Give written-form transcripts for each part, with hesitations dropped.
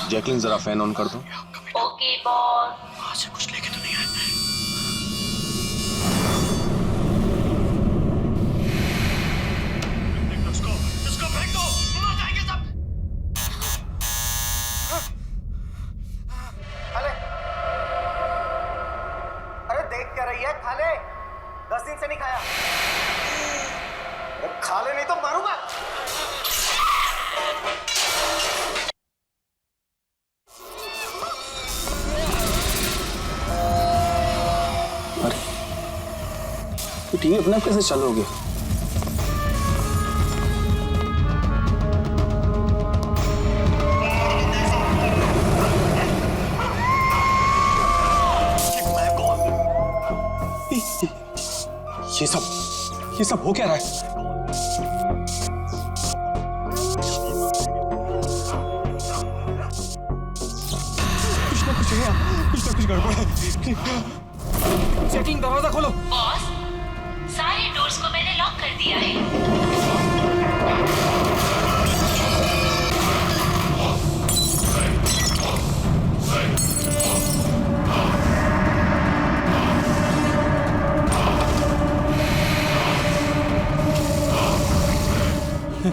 Jacqueline जरा fan on कर दो। Okay boss. वहां से कुछ लेके तो नहीं आए? इसको फेंक दो, मर जाएंगे सब। खाले, अरे देख क्या रही है? खाले, 10 दिन से नहीं खाया। अरे खा ले नहीं तो मारूंगा। अरे तो टीवी अपने आप कैसे चालू हो गया? ये सब हो क्या रहा है? कुछ ना कुछ गड़बड़ है। जैकलिन दरवाजा खोलो। बॉस, सारे डोर्स को मैंने लॉक कर दिया है।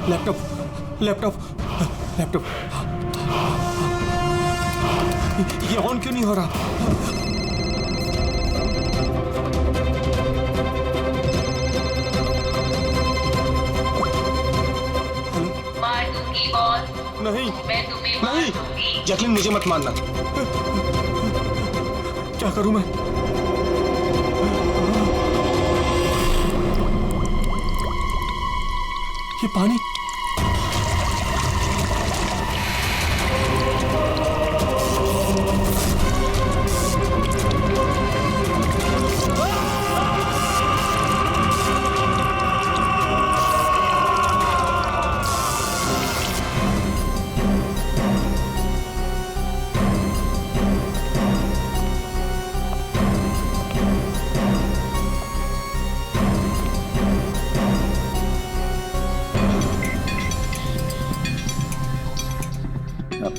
लैपटॉप लैपटॉप लैपटॉप ये ऑन क्यों नहीं हो रहा? मार दूंगी बॉस, नहीं मैं तुम्हें मार नहीं, दूंगी। जैकलिन मुझे मत मारना। क्या करूं मैं? ये पानी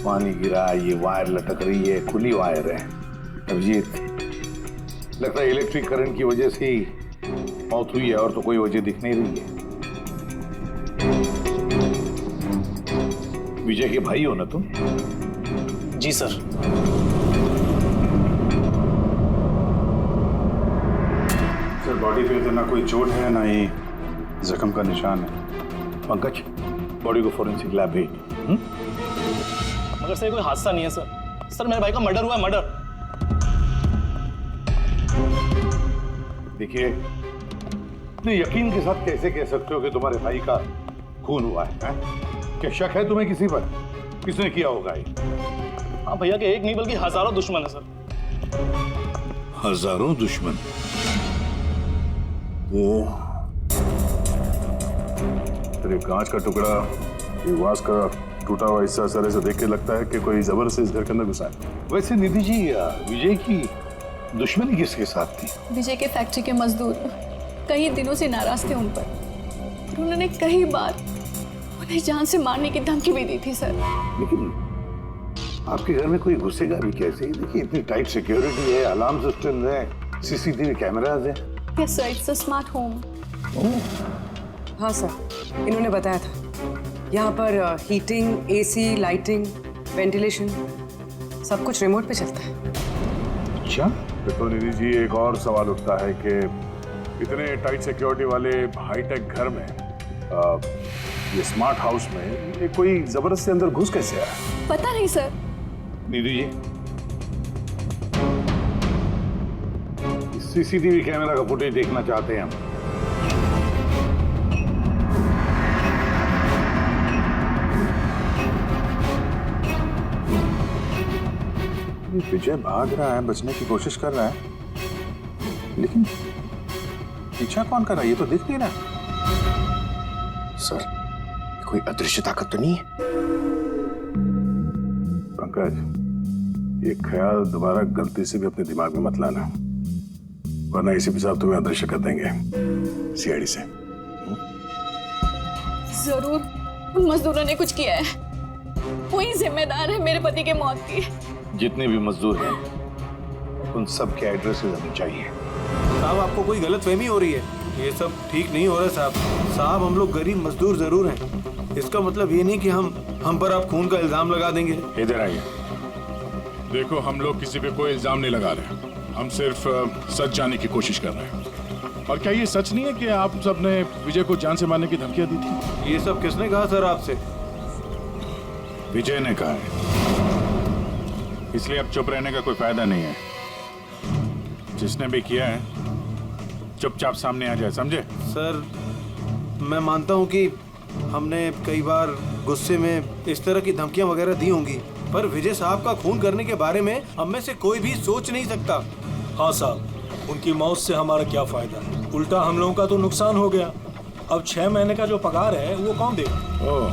पानी गिरा, ये वायर लटक रही है, खुली वायर है। अभिजीत, लगता है इलेक्ट्रिक करंट की वजह से ही मौत हुई है, और तो कोई वजह दिख नहीं रही है। विजय के भाई हो ना तुम? जी सर। सर, बॉडी पे तो ना कोई चोट है, ना ही जख्म का निशान है। पंकज, बॉडी को फोरेंसिक लैब भेज। मगर सर कोई हादसा नहीं है सर। सर मेरे भाई का मर्डर हुआ है, मर्डर। देखिए, इतने यकीन के साथ कैसे कह सकते हो कि तुम्हारे भाई का खून हुआ है? क्या शक है तुम्हें किसी पर? किसने किया होगा ये? हाँ भैया के एक नहीं बल्कि हजारों दुश्मन है सर। हजारों दुश्मन? वो तेरे कांच का टुकड़ा, ये वास का टूटा हुआ हिस्सा सर से देख के लगता है कि कोई जबरदस्ती इस घर के अंदर घुसा है। वैसे निधि जी, विजय की दुश्मनी किसके साथ थी? विजय के फैक्ट्री के मजदूर कई दिनों से नाराज थे उन पर, और उन्होंने कई बार उन्हें जान से मारने की धमकी भी दी थी सर। लेकिन आपके घर में कोई घुसेगा भी कैसे? देखिए, इतनी टाइट सिक्योरिटी है, अलार्म सिस्टम है, सीसीटीवी कैमराज है। Yes sir, it's a smart home. हाँ सर, इन्होंने बताया था। यहाँ पर हीटिंग, एसी, लाइटिंग, वेंटिलेशन सब कुछ रिमोट पे चलता है। अच्छा, तो निधि जी, एक और सवाल उठता है कि इतने टाइट सिक्योरिटी वाले हाईटेक घर में, ये स्मार्ट हाउस में, ये कोई जबरदस्ती अंदर घुस कैसे आया? पता नहीं sir. Nidhi ji, CCTV camera का फुटेज देखना चाहते हैं हम। विजय भाग रहा है, बचने की कोशिश कर रहा है, लेकिन पीछा कौन कर रहा है ये तो दिख नहीं रहा। सर, कोई अदृश्य ताकत तो नहीं है? पंकज, ये ख्याल दोबारा गलती से भी अपने दिमाग में मत लाना, वरना एसीपी साहब तुम्हें अदृश्य कर देंगे सीआईडी से। जरूर उन मजदूरों ने कुछ किया है। वही जिम्मेदार है मेरे पति के मौत की। जितने भी मजदूर हैं उन सब के एड्रेसेस हमें चाहिए। साहब आपको कोई गलतफहमी हो रही है, ये सब ठीक नहीं हो रहा साहब। साहब हम लोग गरीब मजदूर जरूर हैं, इसका मतलब ये नहीं कि हम पर आप खून का इल्जाम लगा देंगे। इधर आइए। देखो, हम लोग किसी पे कोई इल्जाम नहीं लगा रहे, हम सिर्फ सच जानने की कोशिश कर रहे हैं। और क्या ये सच नहीं है कि आप सबने विजय को जान से मारने की धमकियां दी थी? ये सब किसने कहा सर आपसे? विजय ने कहा है, इसलिए अब चुप रहने का कोई फायदा नहीं है। जिसने भी किया है चुपचाप सामने आ जाए, समझे? सर मैं मानता हूँ कि हमने कई बार गुस्से में इस तरह की धमकियां वगैरह दी होंगी, पर विजय साहब का खून करने के बारे में हम में से कोई भी सोच नहीं सकता। हाँ साहब, उनकी मौत से हमारा क्या फायदा, उल्टा हम लोगों का तो नुकसान हो गया। अब 6 महीने का जो पगार है वो कौन देगा? ओह,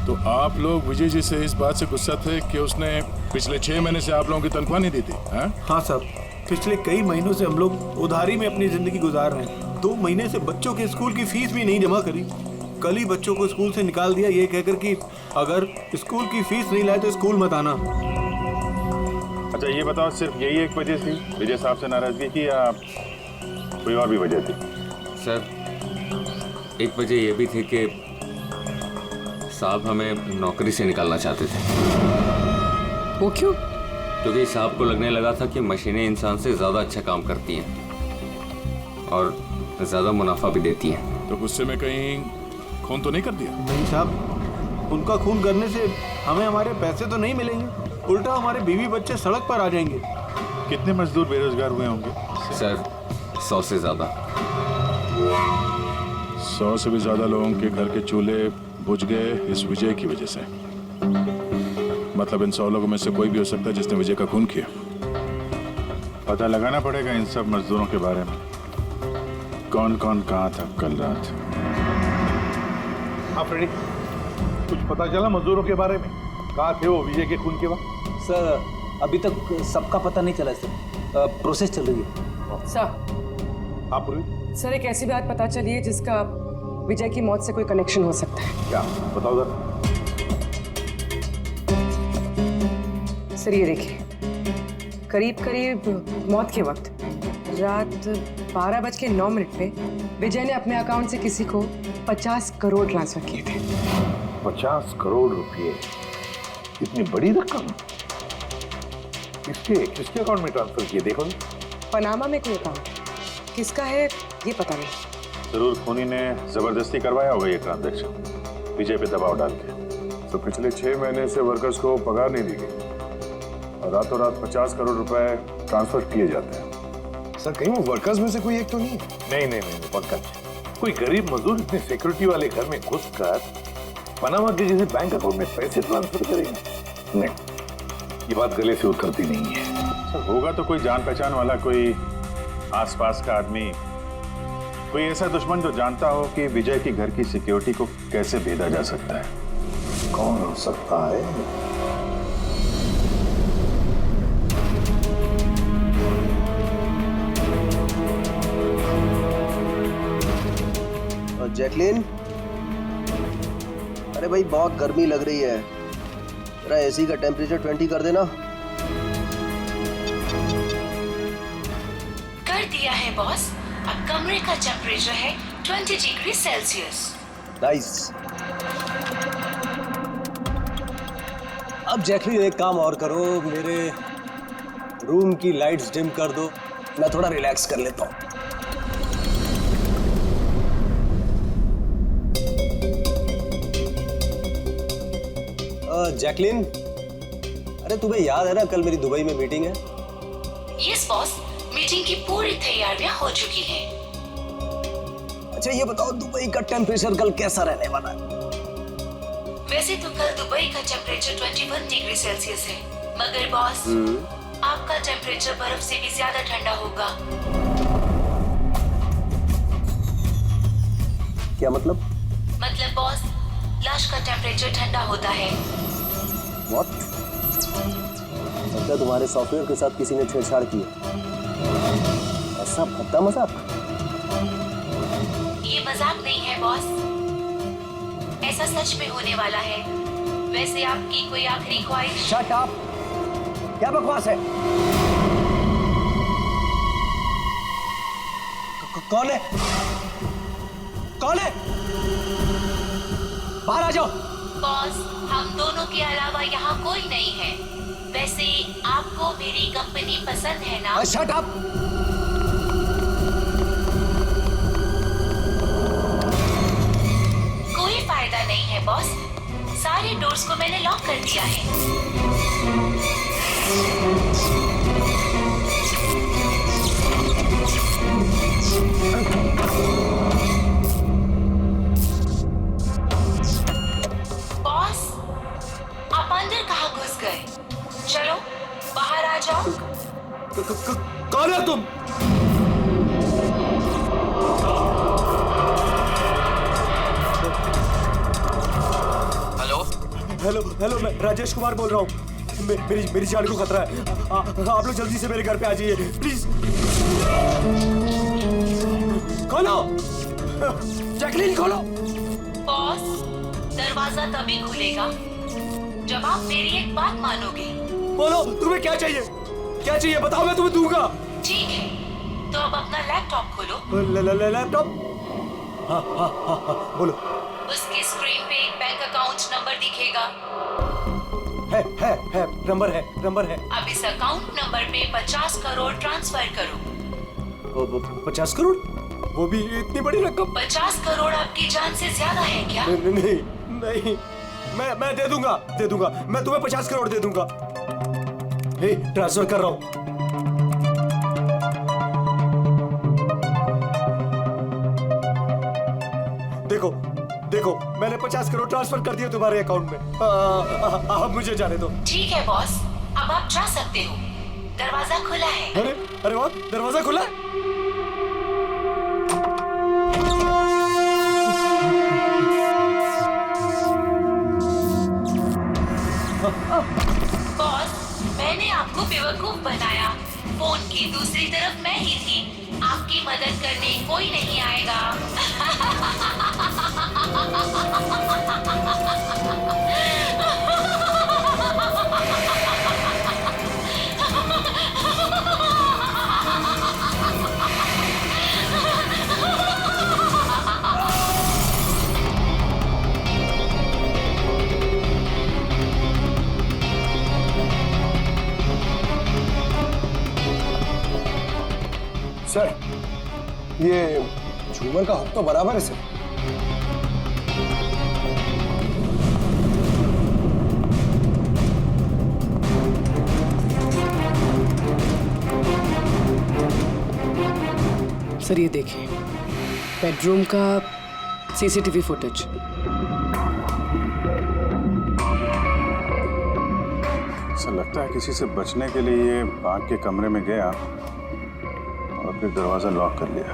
तो आप लोग विजय जी से इस बात से गुस्सा थे कि उसने पिछले 6 महीने से आप लोगों की तनख्वाह नहीं दी थी? हाँ साहब, पिछले कई महीनों से हम लोग उधारी में अपनी जिंदगी गुजार रहे हैं। 2 महीने से बच्चों के स्कूल की फीस भी नहीं जमा करी। कल ही बच्चों को स्कूल से निकाल दिया ये कहकर कि अगर स्कूल की फीस नहीं लाए तो स्कूल मत आना। अच्छा ये बताओ, सिर्फ यही एक वजह थी विजय साहब से नाराजगी की या कोई और भी वजह थी? सर एक वजह यह भी थी कि साहब हमें नौकरी से निकालना चाहते थे। वो क्यों? क्योंकि साहब को लगने लगा था कि मशीनें इंसान से ज़्यादा अच्छा काम करती हैं और ज़्यादा मुनाफा भी देती हैं। तो गुस्से में कहीं खून तो नहीं कर दिया? नहीं साहब, उनका खून करने से हमें हमारे पैसे तो नहीं मिलेंगे, उल्टा हमारे बीवी बच्चे सड़क पर आ जाएंगे। कितने मजदूर बेरोजगार हुए होंगे? सर 100 से ज़्यादा। 100 से भी ज़्यादा लोगों के घर के चूल्हे बुझ गए इस विजय की वजह से। मतलब इन 100 लोगों में से कोई भी हो सकता है जिसने विजय का खून किया। पता लगाना पड़ेगा इन सब मजदूरों के बारे में, कौन कौन कहाँ था कल रात। हाँ फ्रेडी, कुछ पता चला मजदूरों के बारे में? कहाँ थे वो विजय के खून के वक्त? सर अभी तक सबका पता नहीं चला सर, प्रोसेस चल रही है। सर। हाँ पूर्वी। सर एक ऐसी बात पता चली है जिसका विजय की मौत से कोई कनेक्शन हो सकता है। क्या बताओ जरा। सर ये देखिए, करीब करीब मौत के वक्त रात 12:09 पे विजय ने अपने अकाउंट से किसी को 50 करोड़ ट्रांसफर किए थे। 50 करोड़ रुपए, इतनी बड़ी रकम किसके अकाउंट में ट्रांसफर किए? देखो पनामा में कोई अकाउंट, किसका है ये पता नहीं। जरूर खूनी ने जबरदस्ती करवाया होगा ये ट्रांजैक्शन, विजय पे दबाव डाल के। तो पिछले 6 महीने से वर्कर्स को पगार नहीं दी गई और रातों रात 50 करोड़ रुपए ट्रांसफर किए जाते हैं। सर कहीं वो वर्कर्स में से कोई एक तो नहीं? नहीं पंकज, कोई गरीब मजदूर इतने सिक्योरिटी वाले घर में घुसकर पनामा के जैसे बैंक अकाउंट में पैसे ट्रांसफर करेगा? नहीं, ये बात गले से उतरती नहीं है। सर होगा तो कोई जान पहचान वाला, कोई आसपास का आदमी, कोई ऐसा दुश्मन जो जानता हो कि विजय की घर की सिक्योरिटी को कैसे भेदा जा सकता है। कौन हो सकता है? जैकलिन, अरे भाई बहुत गर्मी लग रही है, जरा एसी का टेम्परेचर 20 कर देना। कर दिया है बॉस, अब कमरे का टेम्परेचर है 20 डिग्री सेल्सियस। नाइस। अब जैकलिन एक काम और करो, मेरे रूम की लाइट्स डिम कर दो, मैं थोड़ा रिलैक्स कर लेता हूँ। जैकलिन, अरे तुम्हें याद है ना कल मेरी दुबई में मीटिंग है? यस बॉस, मीटिंग की पूरी तैयारियां हो चुकी हैं। अच्छा ये बताओ दुबई का टेम्परेचर कल कैसा रहने वाला है? वैसे तो कल दुबई का टेम्परेचर 21 डिग्री सेल्सियस है, मगर बॉस आपका टेम्परेचर बर्फ से भी ज्यादा ठंडा होगा। क्या मतलब? मतलब बॉस, लाश का टेम्परेचर ठंडा होता है। What? लगता है तुम्हारे सॉफ्टवेयर के साथ किसी ने छेड़छाड़ की है। ऐसा भद्दा मजाक? ये मजाक नहीं है बॉस, ऐसा सच में होने वाला है। वैसे आपकी कोई आखिरी ख्वाहिश? Shut up! क्या बकवास है? कौन है? कौन है? बाहर आ जाओ। बॉस, हम दोनों के अलावा यहाँ कोई नहीं है। वैसे आपको मेरी कंपनी पसंद है ना? Shut up! कोई फायदा नहीं है बॉस, सारे डोर्स को मैंने लॉक कर दिया है। बॉस, आप अंदर कहाँ घुस गए? चलो बाहर आ जाओ। कौन है तुम? हेलो हेलो, मैं राजेश कुमार बोल रहा हूँ। मेरी जान को खतरा है। आप लोग जल्दी से मेरे घर पे आ जाइए प्लीज। खोलो, जैकलीन खोलो। बॉस, दरवाजा तभी खुलेगा जब आप मेरी एक बात मानोगे। बोलो, तुम्हें क्या चाहिए? क्या चाहिए बताओ, मैं तुम्हें दूंगा। ठीक है, तो अब अपना लैपटॉप खोलो। लैपटॉप? हाँ, बोलो। उसके स्क्रीन पे एक बैंक अकाउंट नंबर दिखेगा। है, नंबर है। अब इस अकाउंट नंबर पे 50 करोड़ ट्रांसफर करो। 50 करोड़? वो भी इतनी बड़ी रकम? 50 करोड़ आपकी जान से ज्यादा है क्या? नहीं, मैं दे दूंगा। मैं तुम्हें 50 करोड़ दे दूंगा। ट्रांसफर कर रहा हूँ। देखो, मैंने 50 करोड़ ट्रांसफर कर दिए तुम्हारे अकाउंट में। अब मुझे जाने दो। ठीक है बॉस, अब आप जा सकते हो। दरवाजा खुला है। अरे वाह, दरवाजा खुला है। बॉस, मैंने आपको बेवकूफ बनाया। फोन की दूसरी तरफ मैं ही थी। आपकी मदद करने कोई नहीं आएगा। सर, ये झूमर का हक तो बराबर है सर। सर ये देखिए, बेडरूम का सीसीटीवी फुटेज। ऐसा लगता है किसी से बचने के लिए ये बाग के कमरे में गया और फिर दरवाजा लॉक कर लिया।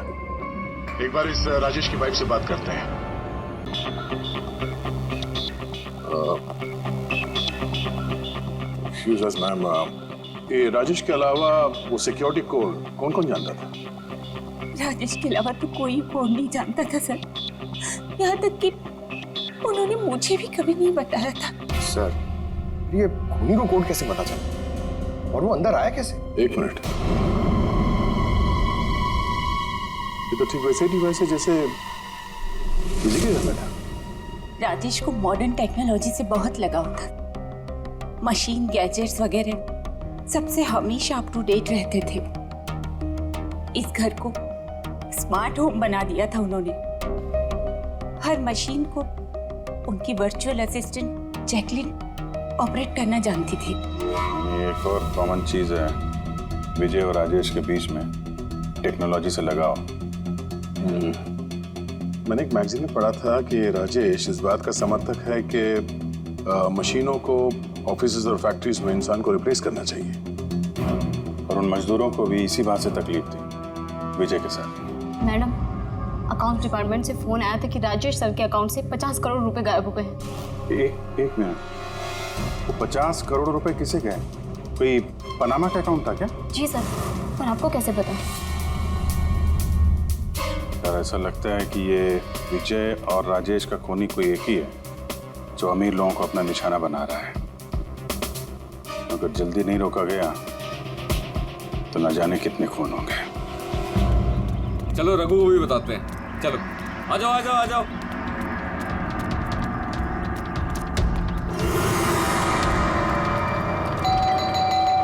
एक बार इस राजेश की वाइफ से बात करते हैं। मैम, ये राजेश के अलावा वो सिक्योरिटी कोड कौन कौन जानता था? राजेश के अलावा तो कोई कोड नहीं जानता था सर। यहाँ तक कि उन्होंने मुझे भी कभी नहीं बताया था। सर, ये खूनी को कोड कैसे पता चला और वो अंदर आया कैसे? एक मिनट, ये तो ठीक वैसे डिवाइस है जैसे किसी के घर में था। राजेश को मॉडर्न टेक्नोलॉजी से बहुत लगाव था। मशीन, गैजेट्स वगैरह सबसे हमेशा अप टू डेट रहते थे। इस घर को स्मार्ट होम बना दिया था उन्होंने। हर मशीन को उनकी वर्चुअल असिस्टेंट जैकलिन ऑपरेट करना जानती थी। ये एक और कॉमन चीज है विजय और राजेश के बीच में, टेक्नोलॉजी से लगाव। मैंने एक मैगजीन में पढ़ा था कि राजेश इस बात का समर्थक है कि मशीनों को ऑफिसेज और फैक्ट्रीज में इंसान को रिप्लेस करना चाहिए, और उन मजदूरों को भी इसी बात से तकलीफ थी विजय के साथ। मैडम, अकाउंट डिपार्टमेंट से फोन आया था कि राजेश सर के अकाउंट से 50 करोड़ रुपए गायब हो गए हैं। एक मिनट, वो 50 करोड़ रुपए किसे गए? कोई पनामा का अकाउंट था क्या? जी सर, पर आपको कैसे पता? यार, ऐसा लगता है कि ये विजय और राजेश का खूनी कोई एक ही है। तो अमीर लोगों को अपना निशाना बना रहा है। अगर जल्दी नहीं रोका गया तो न जाने कितने खून होंगे। चलो रघु को भी बताते हैं। चलो आ जाओ आ जाओ आ जाओ।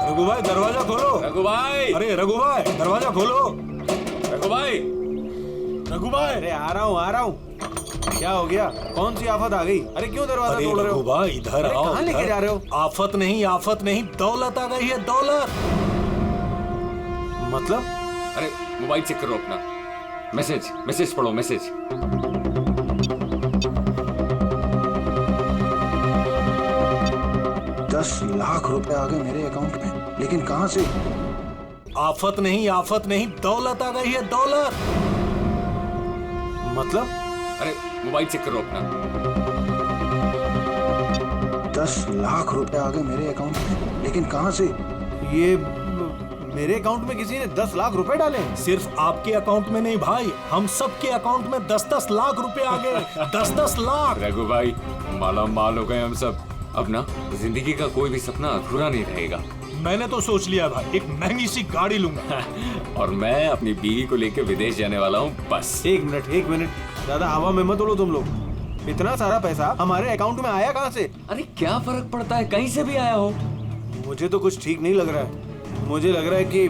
रघु भाई दरवाजा खोलो। रघु भाई, अरे रघु भाई दरवाजा खोलो। रघु भाई, रघु भाई, अरे आ रहा हूँ। क्या हो गया? कौन सी आफत आ गई? अरे क्यों दरवाजा अरे तोड़ रहे हो? रघु भाई इधर अरे आओ। कहाँ लेके जा रहे हो? आफत नहीं दौलत आ गई है, दौलत। मतलब? अरे मोबाइल चेक करो अपना। मैसेज पढ़ो, मैसेज। 10 लाख रुपए आ गए मेरे अकाउंट में, लेकिन कहां से? आफत नहीं दौलत आ गई है, दौलत। मतलब? अरे मोबाइल चेक करो अपना। 10 लाख रुपए आ गए मेरे अकाउंट में, लेकिन कहां से? ये मेरे अकाउंट में किसी ने 10 लाख रुपए डाले? सिर्फ आपके अकाउंट में नहीं भाई, हम सब के अकाउंट में 10-10 लाख रुपए आ गए। 10-10 लाख। रघु भाई माला माल हो गए हम सब। अब ना जिंदगी का कोई भी सपना अधूरा नहीं रहेगा। मैंने तो सोच लिया भाई, एक महंगी सी गाड़ी लूंगा। और मैं अपनी बीवी को लेकर विदेश जाने वाला हूँ बस। एक मिनट, ज्यादा हवा में मत उड़ो तुम लोग। इतना सारा पैसा हमारे अकाउंट में आया कहाँ से? अरे क्या फर्क पड़ता है, कहीं से भी आया हो। मुझे तो कुछ ठीक नहीं लग रहा है। मुझे लग रहा है कि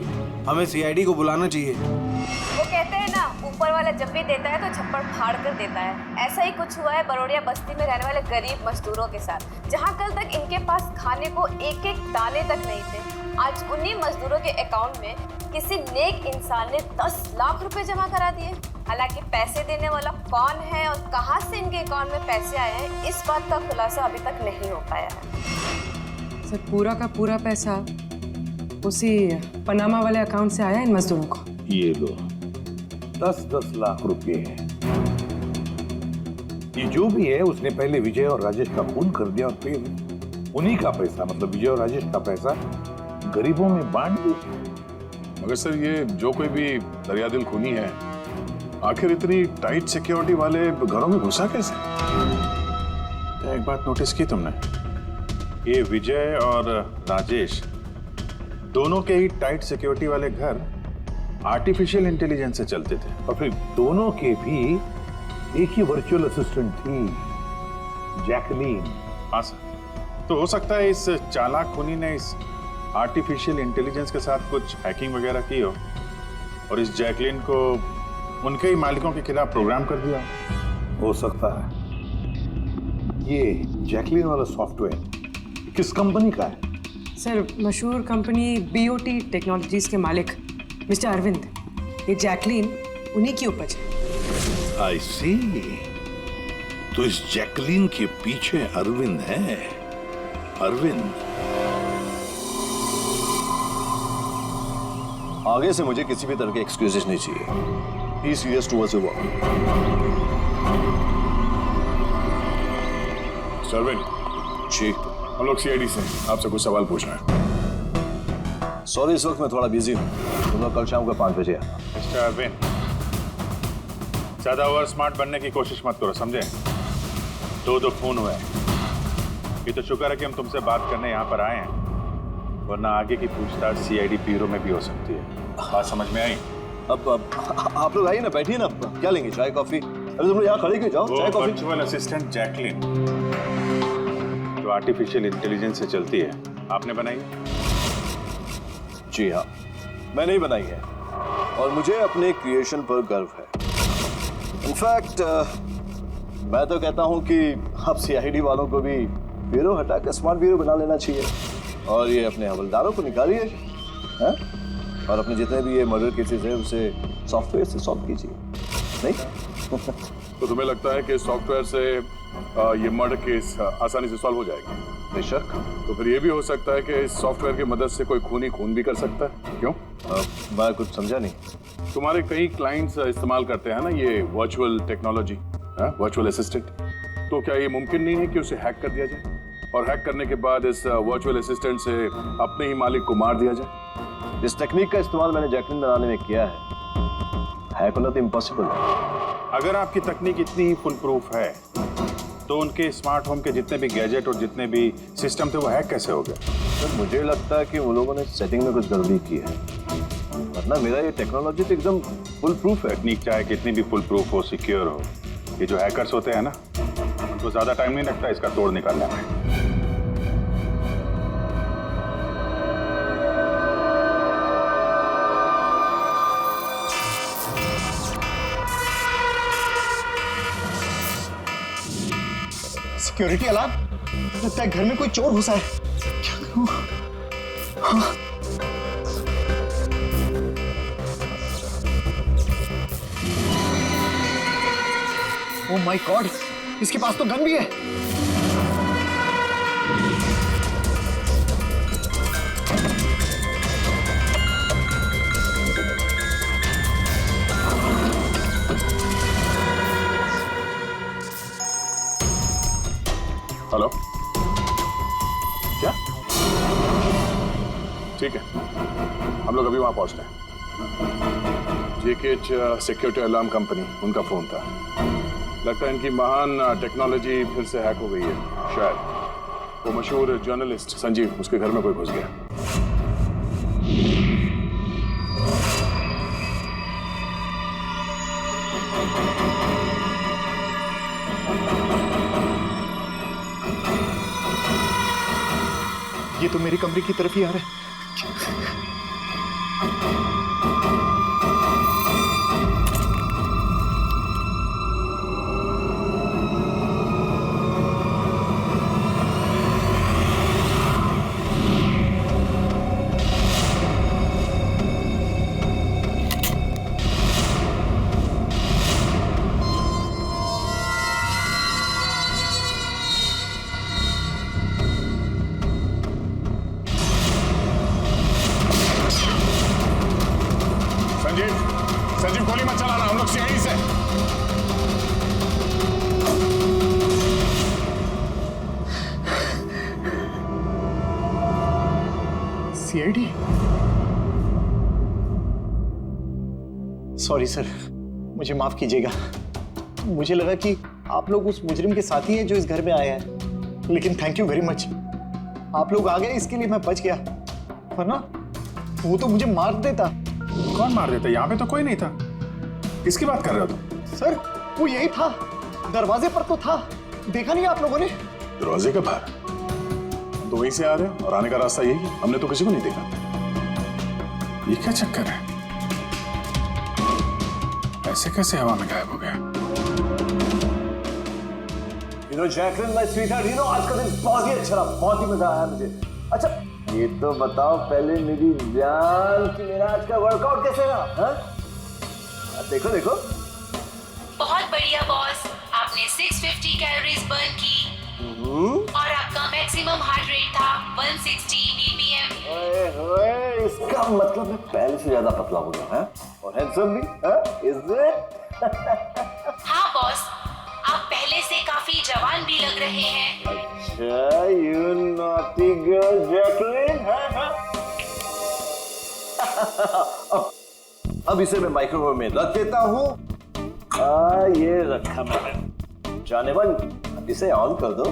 हमें सीआईडी को बुलाना चाहिए। वो कहते हैं ना, ऊपर वाला जब भी देता है तो छप्पड़ फाड़ कर देता है। ऐसा ही कुछ हुआ है बरोड़िया बस्ती में रहने वाले गरीब मजदूरों के साथ, जहां कल तक इनके पास खाने को एक एक दाने तक नहीं थे। आज उन्हीं मजदूरों के अकाउंट में किसी नेक इंसान ने 10 लाख रुपए जमा करा दिए। हालांकि पैसे देने वाला कौन है और कहां से इनके अकाउंट में पैसे आए हैं, इस बात का खुलासा अभी तक नहीं हो पाया है। सर पूरा का पूरा पैसा उसी पनामा वाले अकाउंट से आया इन मजदूरों को। ये लो 10-10 लाख रुपए हैं। ये जो भी है उसने पहले विजय और राजेश का खून कर दिया और फिर उन्हीं का पैसा, मतलब विजय और राजेश का पैसा गरीबों में बांट दिया। मगर सर ये जो कोई भी दरियादिल खूनी है, आखिर इतनी टाइट सिक्योरिटी वाले घरों में घुसा कैसे? एक बात नोटिस की तुमने? ये विजय और राजेश दोनों के ही टाइट सिक्योरिटी वाले घर आर्टिफिशियल इंटेलिजेंस से चलते थे, और फिर दोनों के भी एक ही वर्चुअल असिस्टेंट थी, जैकलीन। हाँ सर, तो हो सकता है इस चालाक खूनी ने इस आर्टिफिशियल इंटेलिजेंस के साथ कुछ हैकिंग वगैरह की हो और इस जैकलीन को उनके ही मालिकों के खिलाफ प्रोग्राम कर दिया। हो सकता है। ये जैकलीन वाला सॉफ्टवेयर किस कंपनी का है? सर मशहूर कंपनी BOT टेक्नोलॉजीज के मालिक मिस्टर अरविंद, ये जैकलीन उन्हीं की उपज है। आई सी। तो इस जैकलीन के पीछे अरविंद है। अरविंद। आगे से मुझे किसी भी तरह के एक्सक्यूजेस नहीं चाहिए। Be serious towards your work. सरविन जी, हम लोग सीआईडी से आपसे कुछ सवाल पूछना है। सॉरी इस वक्त मैं थोड़ा बिजी हूँ, तुम लोग कल शाम को 5 बजे आना। मिस्टर अरविंद, ज्यादा ओवर स्मार्ट बनने की कोशिश मत करो, समझे? 2 खून हुए। ये तो शुक्र है कि हम तुमसे बात करने यहाँ पर आए हैं, वरना आगे की पूछताछ सीआईडी ब्यूरो में भी हो सकती है। बात समझ में आई? अब आप लोग आइए ना, बैठिए ना, क्या लेंगे, चाय कॉफी? अरे तुम लोग यहाँ खड़े क्यों, जाओ चाय कॉफी। वर्चुअल असिस्टेंट जैकलीन जो आर्टिफिशियल इंटेलिजेंस से चलती है, आपने बनाई? जी हाँ, मैंने ही बनाई है और मुझे अपने क्रिएशन पर गर्व है। इनफैक्ट मैं तो कहता हूँ कि अब सीआईडी वालों को भी ब्यूरो हटाकर स्मार्ट ब्यूरो बना लेना चाहिए और ये अपने हवलदारों को निकालिए, हैं? और अपने जितने भी ये मर्डर केसेस है उसे सॉफ्टवेयर से सॉल्व कीजिए, नहीं? तो तुम्हें लगता है कि सॉफ्टवेयर से ये मर्डर केस आसानी से सॉल्व हो जाएगा? बेशक। तो फिर ये भी हो सकता है कि इस सॉफ्टवेयर की मदद से कोई खूनी खून भी कर सकता है, क्यों? मैं कुछ समझा नहीं। तुम्हारे कई क्लाइंट्स इस्तेमाल करते हैं ना ये वर्चुअल टेक्नोलॉजी, वर्चुअल असिस्टेंट। तो क्या ये मुमकिन नहीं है कि उसे हैक कर दिया जाए और हैक करने के बाद इस वर्चुअल असिस्टेंट से अपने ही मालिक को मार दिया जाए? इस टेक्निक का इस्तेमाल मैंने जैकलीन बनाने में किया है होना तो इम्पॉसिबल है। अगर आपकी तकनीक इतनी ही फुल प्रूफ है तो उनके स्मार्ट होम के जितने भी गैजेट और जितने भी सिस्टम थे वो हैक कैसे हो गए? सर मुझे लगता है कि उन लोगों ने सेटिंग में कुछ गड़बड़ी की है, वरना मेरा ये टेक्नोलॉजी तो एकदम फुल प्रूफ है। टेक्निक चाहे कितनी भी फुल प्रूफ हो, सिक्योर हो, ये जो हैकर्स होते हैं ना, उनको ज्यादा टाइम नहीं लगता इसका तोड़ निकालने में। सिक्योरिटी अलार्म, लगता है घर में कोई चोर घुसा है। क्या करूं? हाँ। ओह माय गॉड, इसके पास तो गन भी है। हेलो, क्या? ठीक है, हम लोग अभी वहां पहुंचते हैं। जेकेएच सिक्योरिटी अलार्म कंपनी, उनका फोन था। लगता है इनकी महान टेक्नोलॉजी फिर से हैक हो गई है। शायद वो मशहूर जर्नलिस्ट संजीव, उसके घर में कोई घुस गया। ये तो मेरे कमरे की तरफ ही आ रहा है। संजीव गोली मत चलाना, हम लोग सीआईडी से। सीआईडी? सॉरी सर, मुझे माफ कीजिएगा। मुझे लगा कि आप लोग उस मुजरिम के साथी हैं जो इस घर में आए हैं, लेकिन थैंक यू वेरी मच। आप लोग आ गए, इसके लिए मैं बच गया, वरना वो तो मुझे मार देता। कौन मार देता? यहाँ पे तो कोई नहीं था। किसकी बात कर रहे हो तुम? सर वो यही था, दरवाजे पर तो था, देखा नहीं आप लोगों ने? दरवाजे के बाहर? तो वहीं से आ रहे हैं और आने का रास्ता यही है, हमने तो किसी को नहीं देखा। ये क्या चक्कर है? ऐसे कैसे हवा में गायब हो गया? जैकलिन माय स्वीटहार्ट, आज का दिन बहुत ही अच्छा रहा, बहुत ही मजा आया मुझे। अच्छा ये तो बताओ पहले मेरी जान कि मेरा आज का वर्कआउट कैसे रहा? देखो देखो, बहुत बढ़िया बॉस, आपने 650 कैलोरीज बर्न की और आपका मैक्सिमम हार्ट रेट था 160 बीपीएम। ओए, इसका मतलब मैं पहले से ज्यादा पतला हो गया है और हैंडसम भी, इज इट? हाँ बॉस, आप पहले से काफी जवान भी लग रहे हैं। अच्छा, यू नॉटी गर्ल जैकलिन। अब इसे मैं माइक्रोवेव में रख देता हूँ। ये रखा मैंने। जाने मन, इसे ऑन कर दो।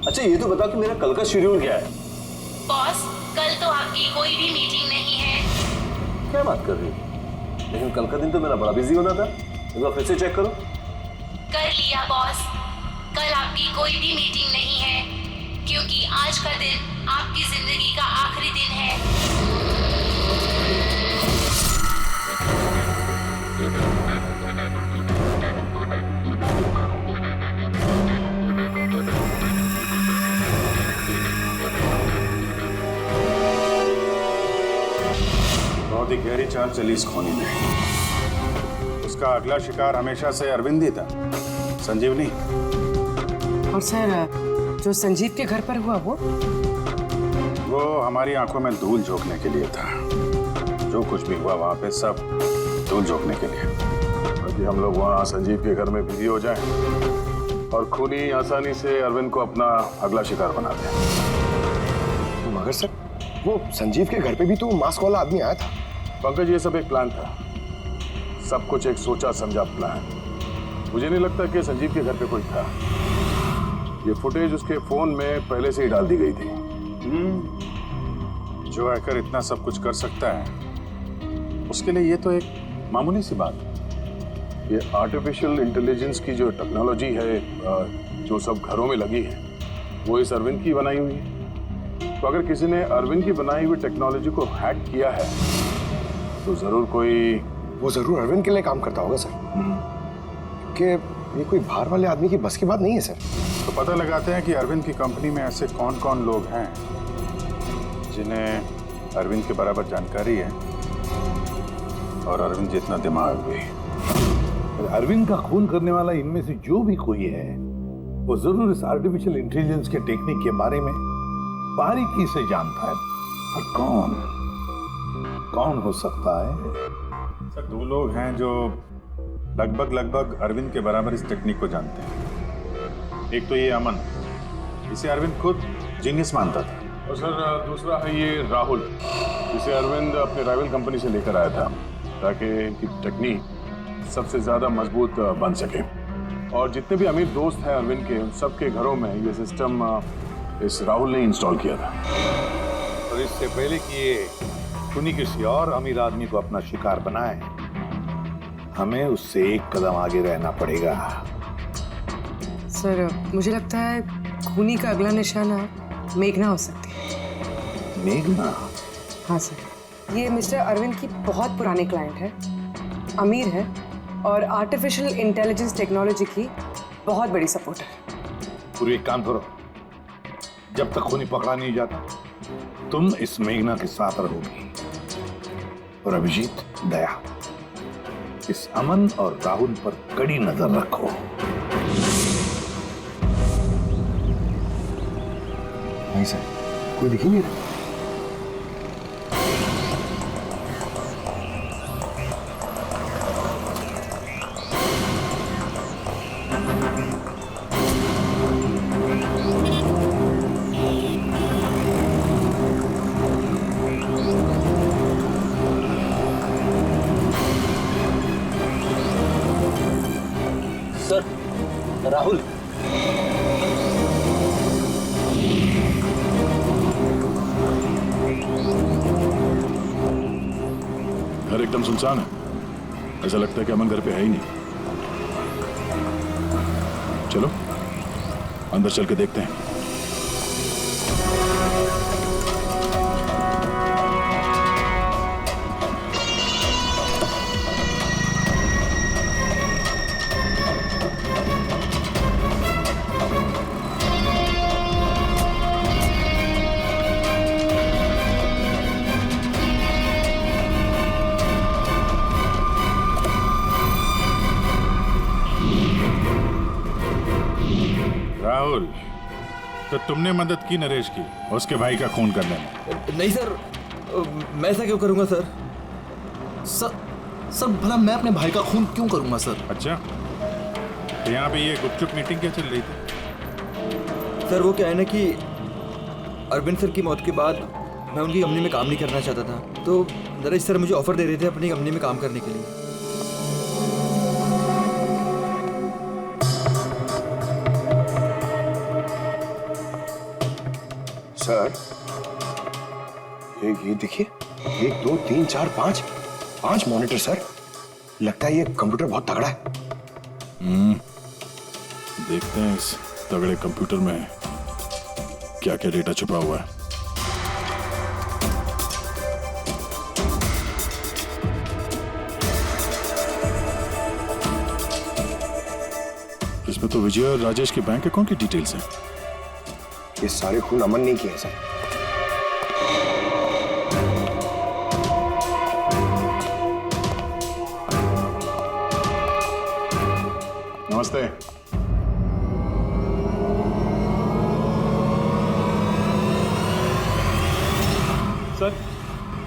अच्छा ये तो बताओ कि मेरा कल का शेड्यूल क्या है? बॉस, कल तो आपकी कोई भी मीटिंग नहीं है। क्या बात कर रही हो? लेकिन कल का दिन तो मेरा बड़ा बिजी होना था। एक बार फिर से चेक करो। कर लिया बॉस, कल आपकी कोई भी मीटिंग नहीं है, क्योंकि आज का दिन आपकी जिंदगी का आखिरी दिन है। बहुत ही गहरी चाल चली इस खोनी में। उसका अगला शिकार हमेशा से अरविंद ही था, संजीव नहीं। और सर, जो संजीव के घर पर हुआ वो हमारी आंखों में धूल झोंकने के लिए था। जो कुछ भी हुआ वहां पे सब धूल झोंकने के लिए, ताकि हम लोग वहां संजीव के घर में बिजी हो जाएं और खूनी आसानी से अरविंद को अपना अगला शिकार बना दें। मगर सर, वो संजीव के घर पे भी तो मास्क वाला आदमी आया था। पंकज, ये सब एक प्लान था, सब कुछ एक सोचा समझा प्लान। मुझे नहीं लगता कि संजीव के घर पे कोई था। ये फुटेज उसके फोन में पहले से ही डाल दी गई थी। जो हैकर इतना सब कुछ कर सकता है उसके लिए ये तो एक मामूली सी बात है। ये आर्टिफिशियल इंटेलिजेंस की जो टेक्नोलॉजी है जो सब घरों में लगी है वो इस अरविंद की बनाई हुई है। तो अगर किसी ने अरविंद की बनाई हुई टेक्नोलॉजी को हैक किया है तो जरूर वो जरूर अरविंद के लिए काम करता होगा सर, कि ये कोई बाहर वाले आदमी की बस की बात नहीं है सर। तो पता लगाते हैं कि अरविंद की कंपनी में ऐसे कौन कौन लोग हैं जिन्हें अरविंद के बराबर जानकारी है और अरविंद जितना दिमाग भी। अरविंद का खून करने वाला इनमें से जो भी कोई है वो जरूर इस आर्टिफिशियल इंटेलिजेंस के टेक्निक के बारे में बारीकी से जानता है। पर कौन हो सकता है? सर 2 लोग हैं जो लगभग अरविंद के बराबर इस टेक्निक को जानते हैं। एक तो ये अमन, इसे अरविंद खुद जिंगिस मानता था। और सर दूसरा है ये राहुल, जिसे अरविंद अपने राइवल कंपनी से लेकर आया था ताकि इनकी टेक्निक सबसे ज्यादा मजबूत बन सके। और जितने भी अमीर दोस्त हैं अरविंद के, उन सबके घरों में ये सिस्टम इस राहुल ने इंस्टॉल किया था। और इससे पहले कि ये खूनी किसी और अमीर आदमी को अपना शिकार बनाए, हमें उससे एक कदम आगे रहना पड़ेगा। सर मुझे लगता है खूनी का अगला निशाना मेघना हो सकती है। मेघना? हाँ सर, ये मिस्टर अरविंद की बहुत पुरानी क्लाइंट है, अमीर है और आर्टिफिशियल इंटेलिजेंस टेक्नोलॉजी की बहुत बड़ी सपोर्टर है। पूरी एक काम करो, जब तक खूनी पकड़ा नहीं जाता तुम इस मेघना के साथ रहोगी। और अभिजीत, दया, इस अमन और राहुल पर कड़ी नजर रखो। नहीं सर, कोई दिख ही नहीं रहा। सर, राहुल। घर एकदम सुनसान है, ऐसा लगता है कि अमन घर पे है ही नहीं। चलो अंदर चल के देखते हैं। राहुल, तो तुमने मदद की नरेश की उसके भाई का खून करने में? नहीं सर, मैं ऐसा क्यों करूंगा सर? सर भला मैं अपने भाई का खून क्यों करूंगा सर? अच्छा, तो यहाँ पे ये गुपचुप मीटिंग क्या चल रही थी? सर वो क्या है ना कि अरविंद सर की मौत के बाद मैं उनकी कंपनी में काम नहीं करना चाहता था, तो नरेश सर मुझे ऑफर दे रहे थे अपनी कंपनी में काम करने के लिए। सर ये देखिए, 1 2 3 4 5 मॉनिटर सर। लगता है ये कंप्यूटर बहुत तगड़ा है। देखते हैं इस तगड़े कंप्यूटर में क्या क्या डेटा छुपा हुआ है। इसमें तो विजय और राजेश के बैंक अकाउंट की डिटेल्स हैं। ये सारे खून अमन नहीं किए सर। नमस्ते। सर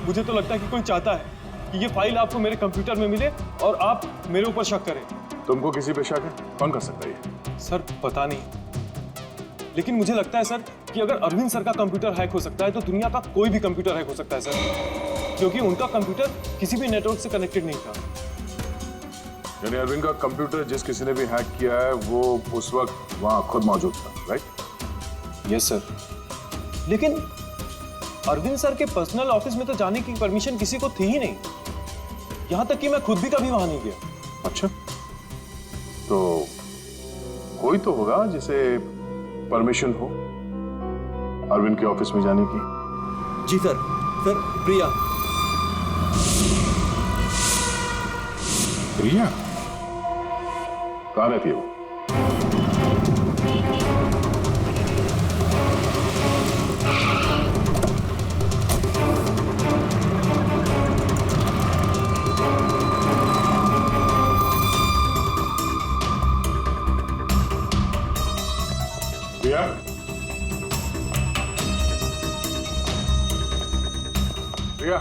मुझे तो लगता है कि कोई चाहता है कि ये फाइल आपको मेरे कंप्यूटर में मिले और आप मेरे ऊपर शक करें। तुमको किसी पे शक है? कौन कर सकता है ये? सर पता नहीं, लेकिन मुझे लगता है सर कि अगर अरविंद सर का कंप्यूटर हैक हो सकता है तो दुनिया का कोई भी कंप्यूटर हैक हो सकता है सर, क्योंकि उनका कंप्यूटर किसी भी नेटवर्क से कनेक्टेड नहीं था। यानी अरविंद का कंप्यूटर जिस किसी ने भी हैक किया है वो उस वक्त वहां खुद मौजूद था, राइट? Yes sir. लेकिन अरविंद सर के पर्सनल ऑफिस में तो जाने की परमिशन किसी को थी ही नहीं, यहां तक कि मैं खुद भी कभी वहां नहीं गया। अच्छा, तो कोई तो होगा जिसे परमिशन हो अरविंद के ऑफिस में जाने की। जी सर। सर, प्रिया। प्रिया कहाँ रहती है वो? प्रिया? प्रिया?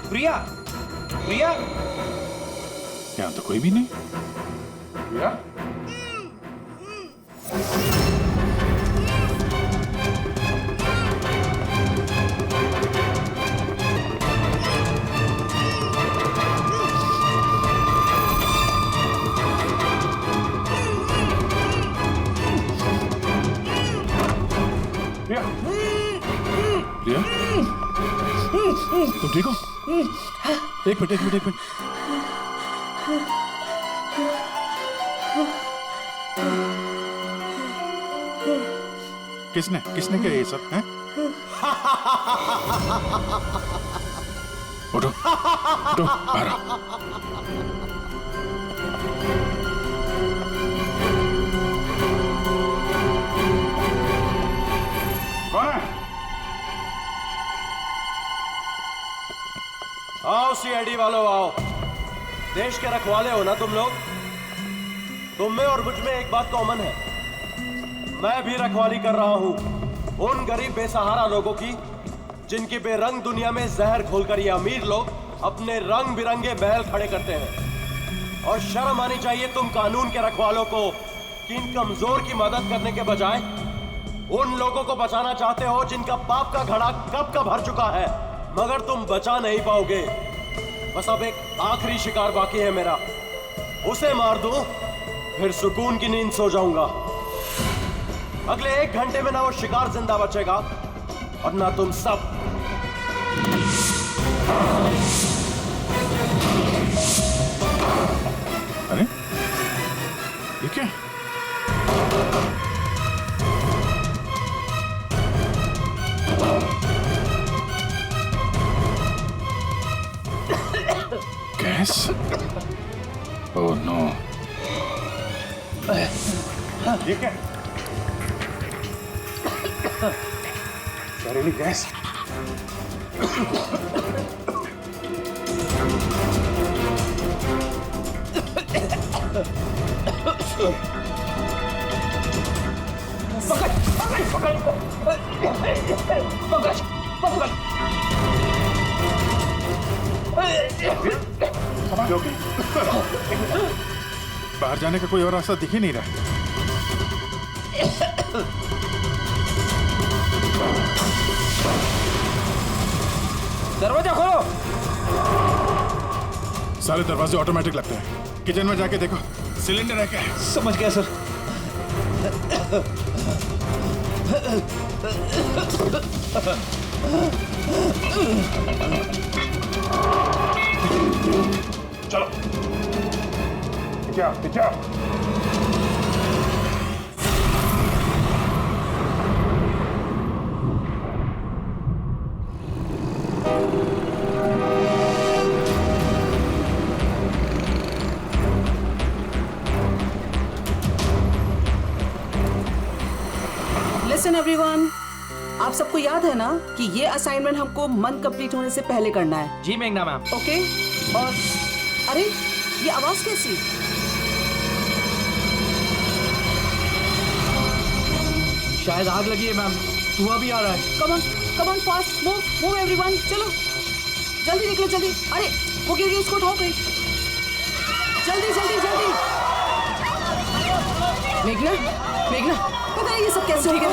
प्रिया, प्रिया, यहाँ तो कोई भी नहीं। प्रिया? प्रिया? प्रिया, तुम ठीक हो? एक मिनट। किसने किया ये सब? हैं? उठो, बाहर आओ। कौन है? आओ सीआईडी वालों, आओ। देश के रखवाले हो ना तुम लोग? तुम में और मुझ में एक बात कॉमन है, मैं भी रखवाली कर रहा हूं उन गरीब बेसहारा लोगों की जिनकी बेरंग दुनिया में जहर खोलकर ये अमीर लोग अपने रंग बिरंगे महल खड़े करते हैं। और शर्म आनी चाहिए तुम कानून के रखवालों को कि इन कमजोर की मदद करने के बजाय उन लोगों को बचाना चाहते हो जिनका पाप का घड़ा कब का भर चुका है, मगर तुम बचा नहीं पाओगे। बस अब एक आखिरी शिकार बाकी है मेरा, उसे मार दूं फिर सुकून की नींद सो जाऊंगा। अगले 1 घंटे में ना वो शिकार जिंदा बचेगा और ना तुम सब। अरे ये क्या? गैस? Oh no. ये क्या? जहरीली गैस। बाहर जाने का कोई और रास्ता दिख ही नहीं रहा। दरवाजा खोलो। सारे दरवाजे ऑटोमेटिक लगते हैं। किचन में जाके देखो, सिलेंडर है क्या? समझ गया सर। चलो क्या? लिसन एवरीवन, आप सबको याद है ना कि ये असाइनमेंट हमको मंथ कंप्लीट होने से पहले करना है। जी मेघना मैम। ओके। और अरे ये आवाज कैसी? शायद आग लगी है मैम, धुआं भी आ रहा है। Come on fast, move everyone, चलो जल्दी निकलो जल्दी। अरे वो गिर गई, उसको उठाओ कहीं। जल्दी। मेघना मेघना, पता नहीं ये सब कैसे हो गया।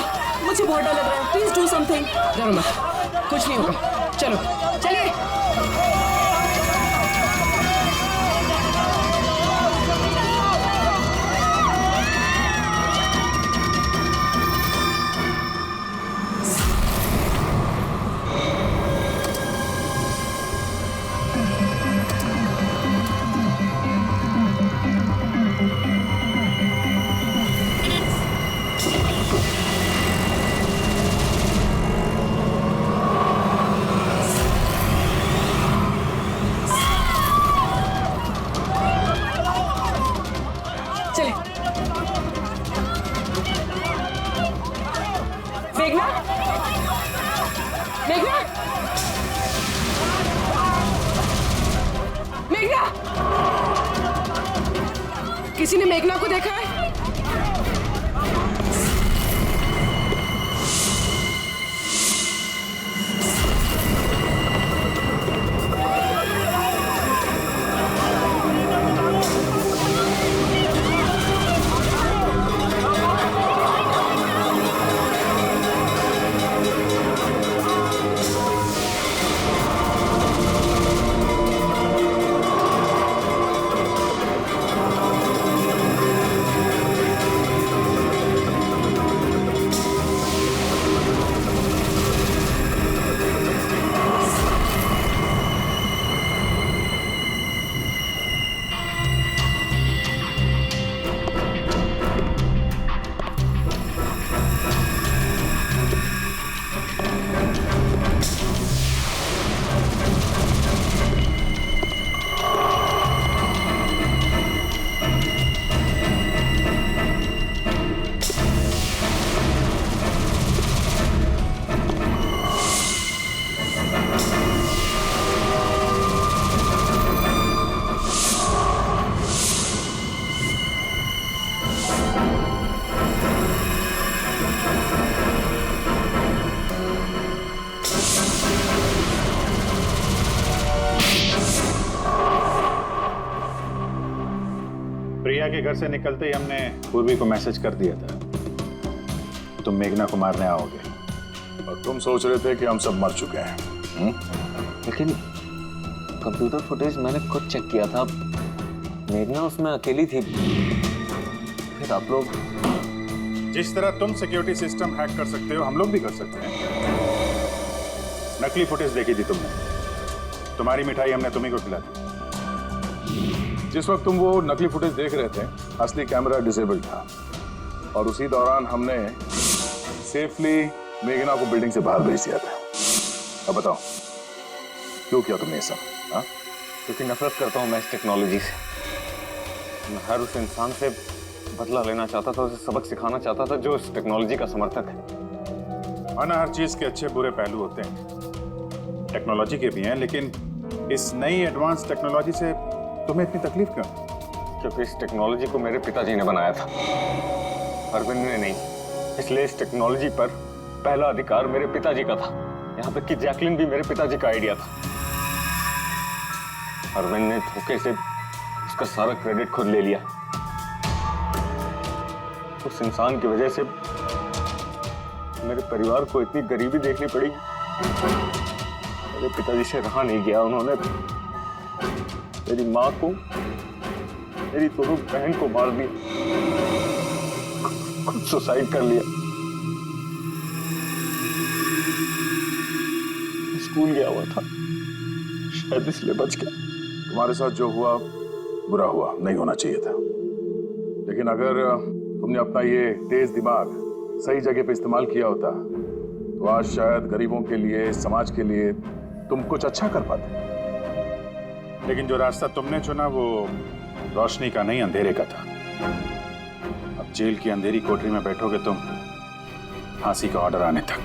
मुझे बहुत डर लग रहा है। Please do something. डरो मत, कुछ नहीं होगा। चलो चलिए। मेघना, मेघना, मेघना, किसी ने मेघना को देखा है? प्रिया के घर से निकलते ही हमने पूर्वी को मैसेज कर दिया था तुम मेघना को मारने आओगे, और तुम सोच रहे थे कि हम सब मर चुके हैं। लेकिन कंप्यूटर फुटेज मैंने खुद चेक किया था, मेघना उसमें अकेली थी। फिर आप लोग जिस तरह तुम सिक्योरिटी सिस्टम हैक कर सकते हो हम लोग भी कर सकते हैं। नकली फुटेज देखी थी तुमने, तुम्हारी मिठाई हमने तुम्ही को खिला दी। जिस वक्त तुम वो नकली फुटेज देख रहे थे असली कैमरा डिसेबल था, और उसी दौरान हमने सेफली मेघना को बिल्डिंग से बाहर भेज दिया था। अब बताओ क्यों किया तुमने ये सब? क्योंकि नफरत करता हूं मैं इस टेक्नोलॉजी से। मैं हर उस इंसान से बदला लेना चाहता था, उसे सबक सिखाना चाहता था जो इस टेक्नोलॉजी का समर्थक है। माना हर चीज के अच्छे बुरे पहलू होते हैं, टेक्नोलॉजी के भी हैं, लेकिन इस नई एडवांस टेक्नोलॉजी से तुम्हें इतनी तकलीफ क्यों? क्योंकि इस टेक्नोलॉजी को मेरे पिताजी ने बनाया था, अरविंद ने नहीं। इसलिए इस टेक्नोलॉजी पर पहला अधिकार मेरे पिताजी का था। यहाँ तक कि जैकलिन भी मेरे पिताजी का आइडिया था। अरविंद ने धोखे से उसका सारा क्रेडिट खुद ले लिया। उस इंसान की वजह से मेरे परिवार को इतनी गरीबी देखनी पड़ी। मेरे पिताजी से रहा नहीं गया, उन्होंने मेरी माँ को, मेरी दोनों बहन को मार दिया, खुद सुसाइड कर लिया। स्कूल गया हुआ था, शायद इसलिए बच गया। तुम्हारे साथ जो हुआ बुरा हुआ, नहीं होना चाहिए था। लेकिन अगर तुमने अपना ये तेज दिमाग सही जगह पे इस्तेमाल किया होता तो आज शायद गरीबों के लिए, समाज के लिए तुम कुछ अच्छा कर पाते। लेकिन जो रास्ता तुमने चुना वो रोशनी का नहीं, अंधेरे का था। अब जेल की अंधेरी कोठरी में बैठोगे तुम, फांसी का ऑर्डर आने तक।